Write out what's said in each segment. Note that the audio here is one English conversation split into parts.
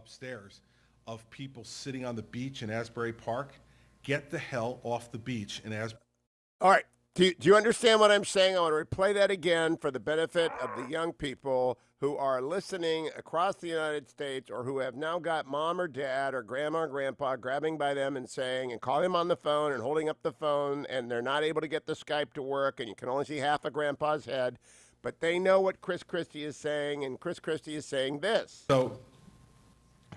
upstairs of people sitting on the beach in Asbury Park. Get the hell off the beach in Asbury. All right. Do you understand what I'm saying? I want to replay that again for the benefit of the young people who are listening across the United States or who have now got mom or dad or grandma or grandpa grabbing by them and saying and calling them on the phone and holding up the phone, and they're not able to get the Skype to work and you can only see half of grandpa's head. But they know what Chris Christie is saying, and Chris Christie is saying this. So,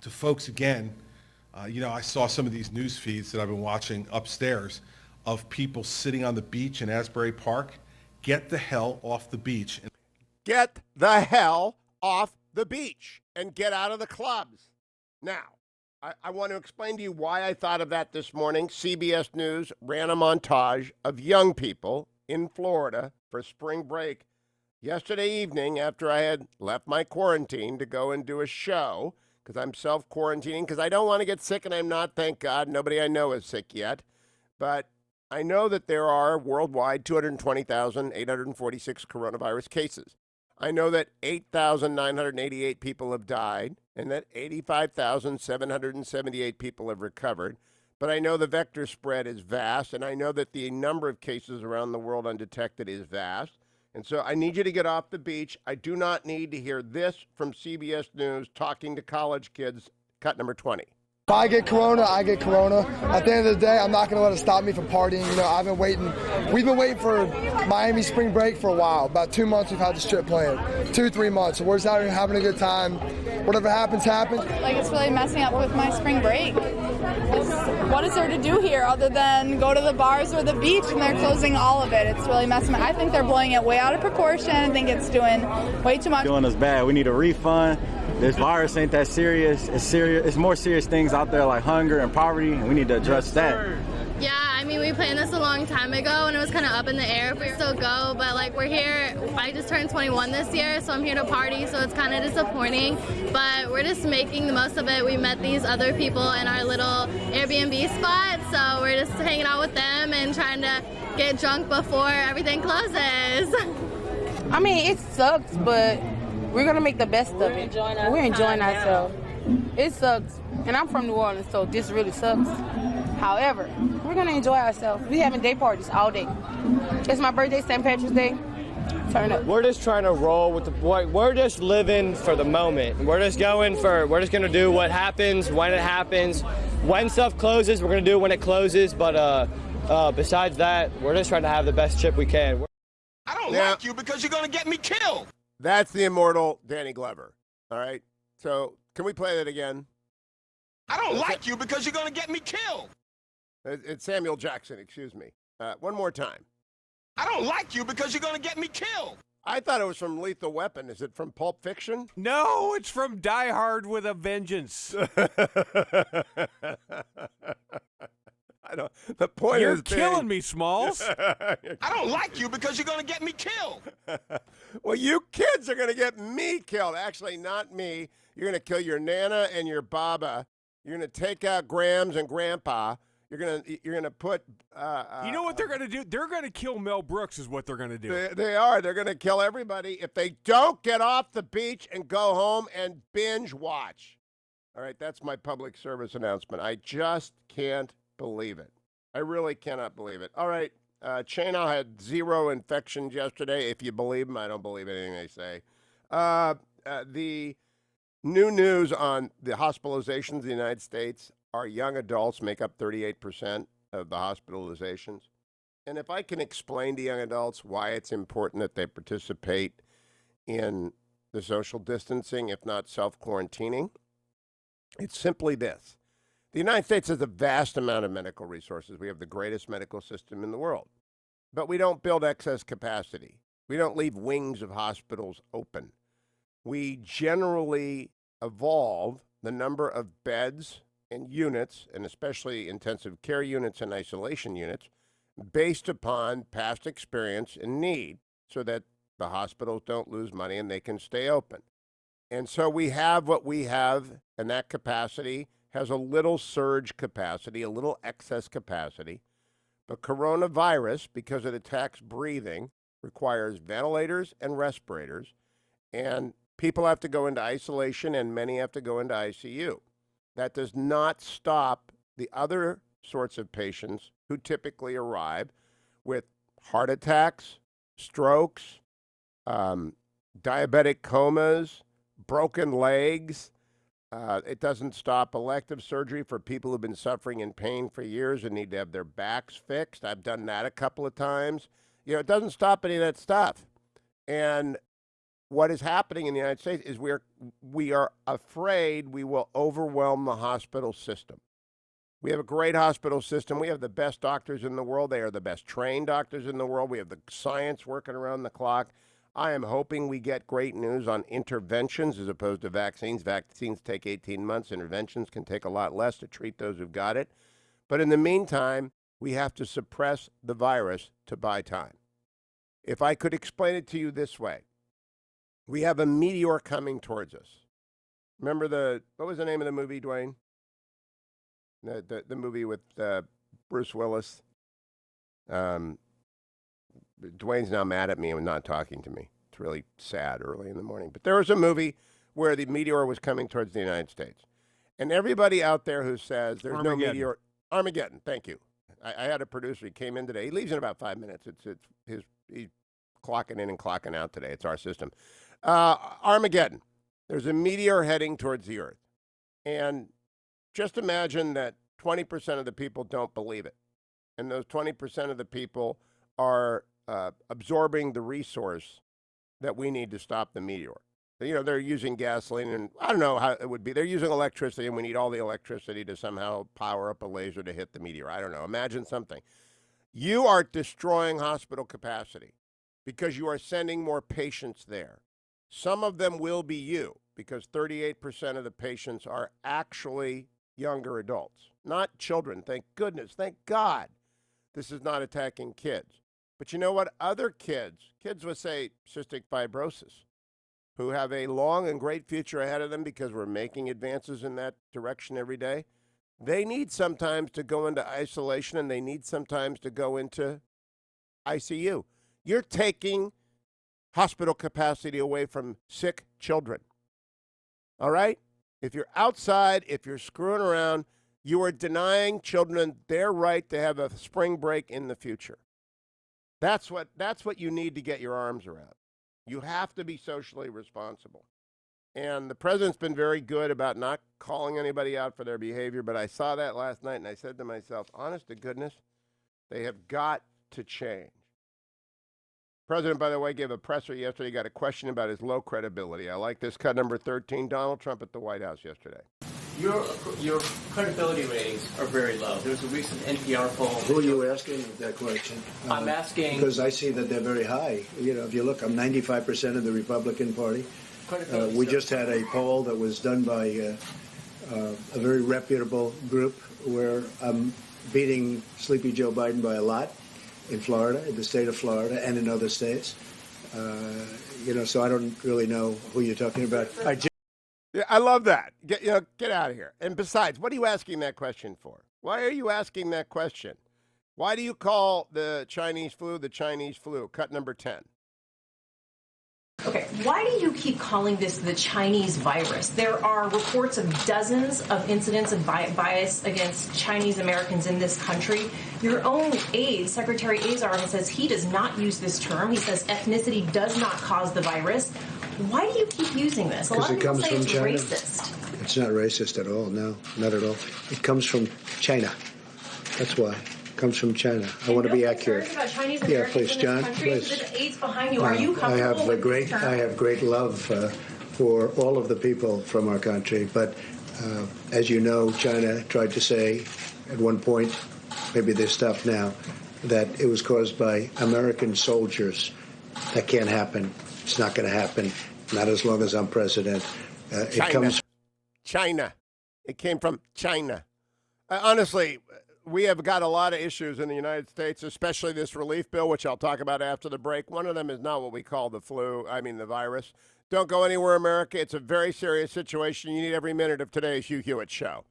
to folks again, I saw some of these news feeds that I've been watching upstairs of people sitting on the beach in Asbury Park. Get the hell off the beach. Get the hell off the beach and get out of the clubs. Now, I want to explain to you why I thought of that this morning. CBS News ran a montage of young people in Florida for spring break yesterday evening after I had left my quarantine to go and do a show because I'm self-quarantining because I don't want to get sick, and I'm not, thank God. Nobody I know is sick yet. But I know that there are worldwide 220,846 coronavirus cases. I know that 8,988 people have died and that 85,778 people have recovered. But I know the vector spread is vast, and I know that the number of cases around the world undetected is vast. And so I need you to get off the beach. I do not need to hear this from CBS News talking to college kids. Cut number 20. If I get corona, I get corona. At the end of the day, I'm not going to let it stop me from partying. I've been waiting. We've been waiting for Miami spring break for a while. About 2 months we've had this trip planned. 2-3 months. So we're just out here having a good time. Whatever happens, happens. Like, it's really messing up with my spring break. What is there to do here other than go to the bars or the beach, and they're closing all of it? It's really messing up. I think they're blowing it way out of proportion. I think it's doing way too much. Doing us bad. We need a refund. This virus ain't that serious. It's serious. It's more serious things out there like hunger and poverty, and we need to address that. Yeah, I mean, we planned this a long time ago, and it was kind of up in the air if we still go, but like we're here. I just turned 21 this year, so I'm here to party, so it's kind of disappointing, but we're just making the most of it. We met these other people in our little Airbnb spot, so we're just hanging out with them and trying to get drunk before everything closes. I mean, it sucks, but we're going to make the best of it. We're enjoying ourselves. It sucks. And I'm from New Orleans, so this really sucks. However, we're going to enjoy ourselves. We having day parties all day. It's my birthday, St. Patrick's Day. Turn up. We're just trying to roll with we're just living for the moment. We're just going to do what happens when it happens. When stuff closes, we're going to do it when it closes. But besides that, we're just trying to have the best trip we can. I don't like you because you're going to get me killed. That's the immortal Danny Glover. All right. So can we play that again? I don't like you because you're going to get me killed. It's Samuel Jackson, excuse me. One more time. I don't like you because you're going to get me killed. I thought it was from Lethal Weapon. Is it from Pulp Fiction? No, it's from Die Hard with a Vengeance. I don't. The point You're is killing me, Smalls. I don't like you because you're going to get me killed. Well, you kids are going to get me killed. Actually, not me. You're going to kill your Nana and your Baba. You're going to take out Grams and Grandpa. You're gonna put. You know what they're gonna do? They're gonna kill Mel Brooks. Is what they're gonna do. They are. They're gonna kill everybody if they don't get off the beach and go home and binge watch. All right, that's my public service announcement. I just can't believe it. I really cannot believe it. All right, Chano had 0 infections yesterday. If you believe them, I don't believe anything they say. The new news on the hospitalizations in the United States. Our young adults make up 38% of the hospitalizations. And if I can explain to young adults why it's important that they participate in the social distancing, if not self-quarantining, it's simply this. The United States has a vast amount of medical resources. We have the greatest medical system in the world. But we don't build excess capacity. We don't leave wings of hospitals open. We generally evolve the number of beds and units, and especially intensive care units and isolation units, based upon past experience and need so that the hospitals don't lose money and they can stay open. And so we have what we have, and that capacity has a little surge capacity, a little excess capacity. But coronavirus, because it attacks breathing, requires ventilators and respirators. And People have to go into isolation, and many have to go into ICU. That does not stop the other sorts of patients who typically arrive with heart attacks, strokes, diabetic comas, broken legs. It doesn't stop elective surgery for people who've been suffering in pain for years and need to have their backs fixed. I've done that a couple of times. It doesn't stop any of that stuff. And what is happening in the United States is we are afraid we will overwhelm the hospital system. We have a great hospital system. We have the best doctors in the world. They are the best trained doctors in the world. We have the science working around the clock. I am hoping we get great news on interventions as opposed to vaccines. Vaccines take 18 months. Interventions can take a lot less to treat those who've got it. But in the meantime, we have to suppress the virus to buy time. If I could explain it to you this way, we have a meteor coming towards us. Remember what was the name of the movie, Dwayne? The movie with Bruce Willis. Dwayne's now mad at me and not talking to me. It's really sad early in the morning. But there was a movie where the meteor was coming towards the United States. And everybody out there who says there's no meteor. Armageddon, thank you. I had a producer. He came in today. He leaves in about 5 minutes. He's clocking in and clocking out today. It's our system. Armageddon. There's a meteor heading towards the Earth. And just imagine that 20% of the people don't believe it. And those 20% of the people are absorbing the resource that we need to stop the meteor. They're using gasoline, and I don't know how it would be. They're using electricity, and we need all the electricity to somehow power up a laser to hit the meteor. I don't know. Imagine something. You are destroying hospital capacity because you are sending more patients there. Some of them will be you, because 38% of the patients are actually younger adults, not children. Thank goodness. Thank God this is not attacking kids. But you know what? Other kids with, say, cystic fibrosis, who have a long and great future ahead of them because we're making advances in that direction every day, they need sometimes to go into isolation, and they need sometimes to go into ICU. You're taking hospital capacity away from sick children. All right? If you're outside, if you're screwing around, you are denying children their right to have a spring break in the future. That's what you need to get your arms around. You have to be socially responsible. And the president's been very good about not calling anybody out for their behavior, but I saw that last night, and I said to myself, honest to goodness, they have got to change. The president, by the way, gave a presser yesterday. Got a question about his low credibility. I like this. Cut number 13, Donald Trump at the White House yesterday. Your credibility ratings are very low. There was a recent NPR poll. Who are you asking that question? I'm asking because I see that they're very high. If you look, I'm 95% of the Republican Party. We just had a poll that was done by a very reputable group where I'm beating Sleepy Joe Biden by a lot in Florida, in the state of Florida, and in other states. So I don't really know who you're talking about. Yeah, I love that. Get out of here. And besides, what are you asking that question for? Why are you asking that question? Why do you call the Chinese flu the Chinese flu? Cut number 10. Okay, why do you keep calling this the Chinese virus? There are reports of dozens of incidents of bias against Chinese Americans in this country. Your own aide, Secretary Azar, says he does not use this term. He says ethnicity does not cause the virus. Why do you keep using this? A lot of people say it's racist. It's not racist at all. No, not at all. It comes from China. That's why. It comes from China. I want to be accurate. About Chinese Americans please, in John. This country? Please. The aides behind you. Are you comfortable with this term? I have great love for all of the people from our country. But as you know, China tried to say at one point, maybe they stopped now, that it was caused by American soldiers. That can't happen. It's not going to happen. Not as long as I'm president. China. It came from China. Honestly, we have got a lot of issues in the United States, especially this relief bill, which I'll talk about after the break. One of them is not what we call the virus. Don't go anywhere, America. It's a very serious situation. You need every minute of today's Hugh Hewitt Show.